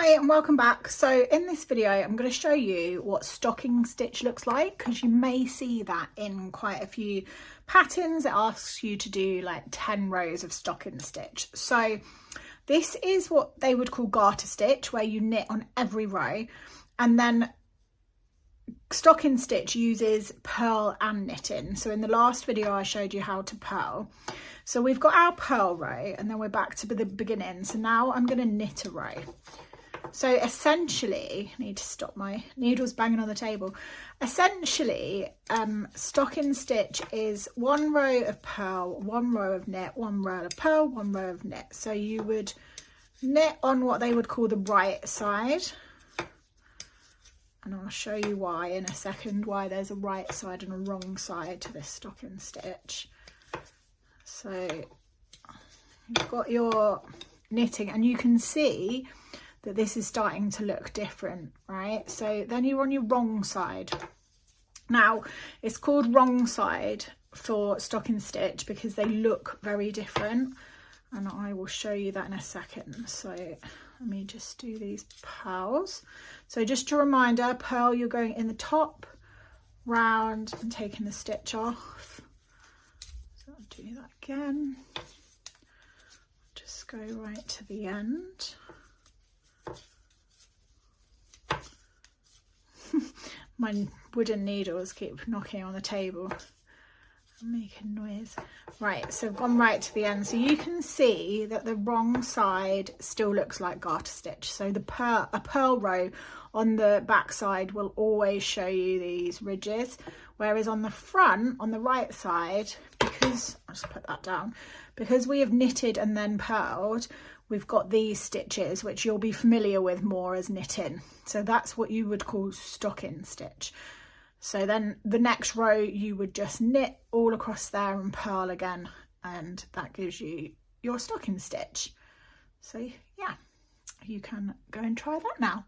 Hi and welcome back. So in this video I'm going to show you what stocking stitch looks like, because you may see that in quite a few patterns. It asks you to do like 10 rows of stocking stitch. So this is what they would call garter stitch, where you knit on every row, and then stocking stitch uses purl and knitting. So in the last video I showed you how to purl. So we've got our purl row and then we're back to the beginning. So now I'm going to knit a row. So essentially, I need to stop my needles banging on the table. Essentially, stocking stitch is one row of purl, one row of knit, one row of purl, one row of knit. So you would knit on what they would call the right side. And I'll show you why in a second, why there's a right side and a wrong side to this stocking stitch. So you've got your knitting and you can see that this is starting to look different, right? So then you're on your wrong side. Now it's called wrong side for stocking stitch because they look very different, and I will show you that in a second. So let me just do these purls. So just a reminder, purl, you're going in the top, round and taking the stitch off. So I'll do that again. Just go right to the end. My wooden needles keep knocking on the table and making noise. Right, so I've gone right to the end. So you can see that the wrong side still looks like garter stitch. So a purl row on the back side will always show you these ridges, whereas on the front, on the right side, because I'll just put that down, because we have knitted and then purled, we've got these stitches, which you'll be familiar with more as knitting. So that's what you would call stocking stitch. So then the next row you would just knit all across there and purl again, and that gives you your stocking stitch. So yeah, you can go and try that now.